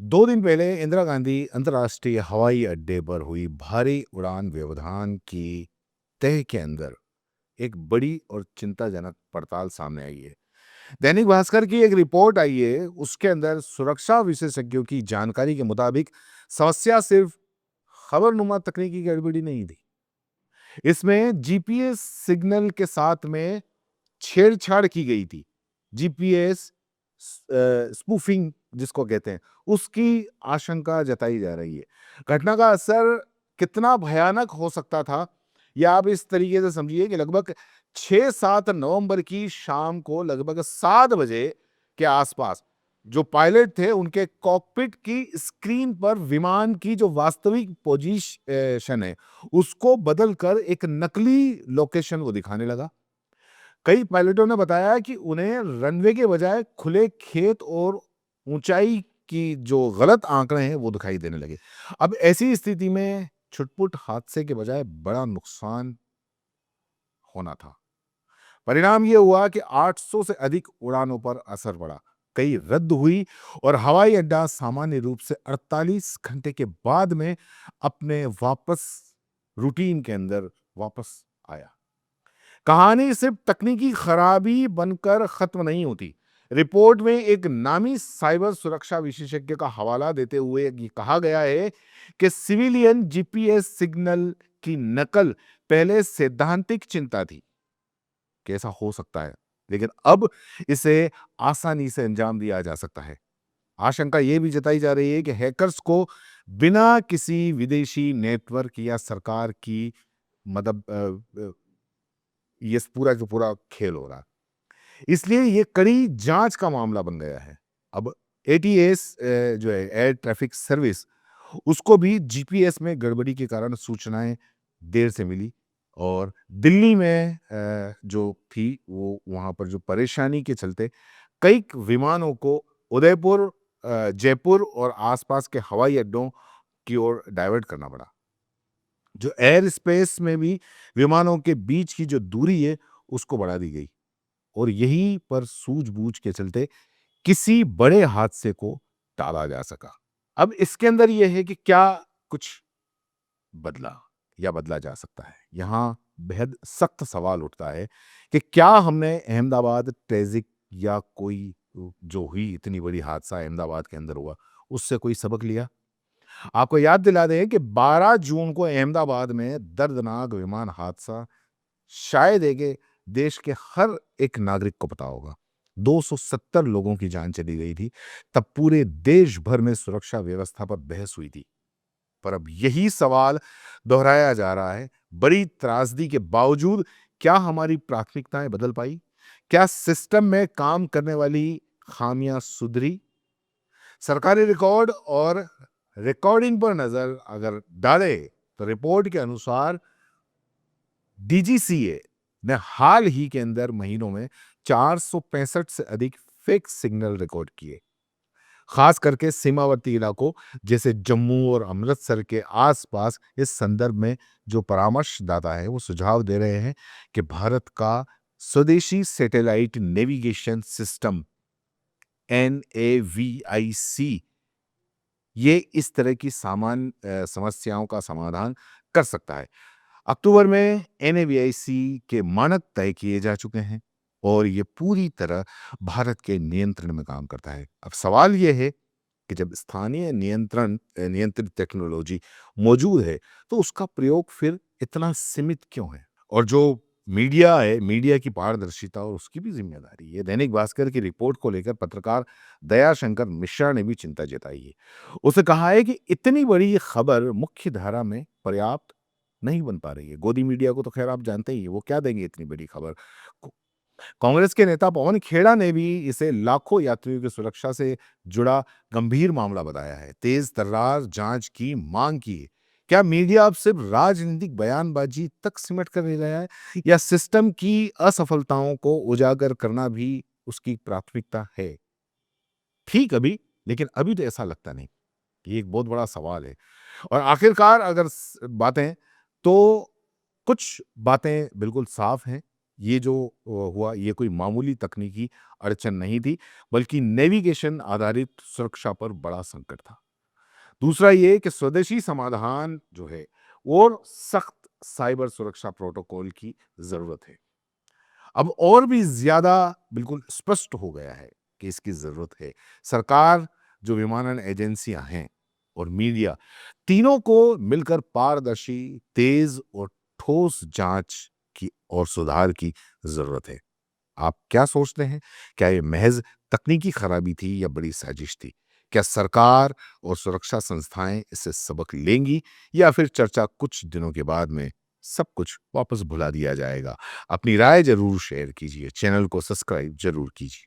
2 दिन पहले इंदिरा गांधी अंतर्राष्ट्रीय हवाई अड्डे पर हुई भारी उड़ान व्यवधान की तह के अंदर एक बड़ी और चिंताजनक पड़ताल सामने आई है। दैनिक भास्कर की एक रिपोर्ट आई है, उसके अंदर सुरक्षा विशेषज्ञों की जानकारी के मुताबिक समस्या सिर्फ खबरनुमा तकनीकी गड़बड़ी नहीं थी। इसमें जीपीएस सिग्नल के साथ में छेड़छाड़ की गई थी। जीपीएस स्पूफिंग जिसको कहते हैं, उसकी आशंका जताई जा रही है। घटना का असर कितना भयानक हो सकता था, या आप इस तरीके से समझिए कि लगभग 6-7 नवंबर की शाम को लगभग 7 बजे के आसपास जो पायलट थे, उनके कॉकपिट की स्क्रीन पर विमान की जो वास्तविक पोजीशन है, उसको बदलकर एक नकली लोकेशन वो दिखाने लगा। कई पायलटों ने बताया कि उन्हें रनवे के बजाय खुले खेत और ऊंचाई की जो गलत आंकड़े हैं वो दिखाई देने लगे। अब ऐसी स्थिति में छुटपुट हादसे के बजाय बड़ा नुकसान होना था। परिणाम ये हुआ कि 800 से अधिक उड़ानों पर असर पड़ा, कई रद्द हुई और हवाई अड्डा सामान्य रूप से 48 घंटे के बाद में अपने वापस रूटीन के अंदर वापस आया। कहानी सिर्फ तकनीकी खराबी बनकर खत्म नहीं होती। रिपोर्ट में एक नामी साइबर सुरक्षा विशेषज्ञ का हवाला देते हुए ये कहा गया है कि सिविलियन जीपीएस सिग्नल की नकल पहले सैद्धांतिक चिंता थी कि ऐसा हो सकता है, लेकिन अब इसे आसानी से अंजाम दिया जा सकता है। आशंका यह भी जताई जा रही है कि हैकर्स को बिना किसी विदेशी नेटवर्क या सरकार की मदद ये पूरा का पूरा खेल हो रहा है। इसलिए ये कड़ी जांच का मामला बन गया है। अब एटीएस जो है एयर ट्रैफिक सर्विस, उसको भी जीपीएस में गड़बड़ी के कारण सूचनाएं देर से मिली और दिल्ली में जो थी वो वहां पर जो परेशानी के चलते कई विमानों को उदयपुर, जयपुर और आसपास के हवाई अड्डों की ओर डाइवर्ट करना पड़ा। जो एयर स्पेस में भी विमानों के बीच की जो दूरी है उसको बढ़ा दी गई और यहीं पर सूझबूझ के चलते किसी बड़े हादसे को टाला जा सका। अब इसके अंदर यह है कि क्या कुछ बदला या बदला जा सकता है। यहां बेहद सख्त सवाल उठता है कि क्या हमने अहमदाबाद ट्रेजिक या कोई जो हुई इतनी बड़ी हादसा अहमदाबाद के अंदर हुआ, उससे कोई सबक लिया। आपको याद दिला दें कि 12 जून को अहमदाबाद में दर्दनाक विमान हादसा शायद एक देश के हर एक नागरिक को पता होगा। 270 लोगों की जान चली गई थी। तब पूरे देश भर में सुरक्षा व्यवस्था पर बहस हुई थी। पर अब यही सवाल दोहराया जा रहा है। बड़ी त्रासदी के बावजूद क्या हमारी प्राथमिकताएं बदल पाई? क्या सिस्टम में काम करने वाली खामियां सुधरी? सरकारी रिकॉर्ड और रिकॉर्डिंग पर नजर अगर डाले तो रिपोर्ट के अनुसार डीजीसीए ने हाल ही के अंदर महीनों में 465 से अधिक फेक सिग्नल रिकॉर्ड किए, खास करके सीमावर्ती इलाकों जैसे जम्मू और अमृतसर के आसपास। इस संदर्भ में जो परामर्शदाता है वो सुझाव दे रहे हैं कि भारत का स्वदेशी सैटेलाइट नेविगेशन सिस्टम NAVIC ये इस तरह की समस्याओं का समाधान कर सकता है। अक्टूबर में NAVIC के मानक तय किए जा चुके हैं और ये पूरी तरह भारत के नियंत्रण में काम करता है। अब सवाल ये है कि जब स्थानीय नियंत्रित टेक्नोलॉजी मौजूद है तो उसका प्रयोग फिर इतना सीमित क्यों है? और जो मीडिया है, मीडिया की पारदर्शिता और उसकी भी जिम्मेदारी है। दैनिक भास्कर की रिपोर्ट को लेकर पत्रकार दयाशंकर मिश्रा ने भी चिंता जताई है। उसने कहा है कि इतनी बड़ी खबर मुख्य धारा में पर्याप्त नहीं बन पा रही है। गोदी मीडिया को तो खैर आप जानते ही हैं, वो क्या देंगे इतनी बड़ी खबर को। कांग्रेस के नेता पवन खेड़ा ने भी इसे लाखों यात्रियों की सुरक्षा से जुड़ा गंभीर मामला बताया है। तेज तर्रार जांच की मांग की है। क्या मीडिया अब सिर्फ राजनीतिक बयानबाजी तक सिमट कर रह गया है, या सिस्टम की असफलताओं को उजागर करना भी उसकी प्राथमिकता है? ठीक अभी, लेकिन अभी तो ऐसा लगता नहीं। ये एक बहुत बड़ा सवाल है। और आखिरकार अगर बातें, तो कुछ बातें बिल्कुल साफ हैं ये जो हुआ, ये कोई मामूली तकनीकी अड़चन नहीं थी, बल्कि नेविगेशन आधारित सुरक्षा पर बड़ा संकट था। दूसरा ये कि स्वदेशी समाधान जो है और सख्त साइबर सुरक्षा प्रोटोकॉल की ज़रूरत है। अब और भी ज़्यादा बिल्कुल स्पष्ट हो गया है कि इसकी ज़रूरत है। सरकार, जो विमानन एजेंसियाँ हैं और मीडिया, तीनों को मिलकर पारदर्शी, तेज़ और ठोस जाँच की और सुधार की ज़रूरत है। आप क्या सोचते हैं? क्या ये महज़ तकनीकी खराबी थी या बड़ी साजिश थी? क्या सरकार और सुरक्षा संस्थाएँ इससे सबक लेंगी या फिर चर्चा कुछ दिनों के बाद में सब कुछ वापस भुला दिया जाएगा? अपनी राय ज़रूर शेयर कीजिए, चैनल को सब्सक्राइब ज़रूर कीजिए।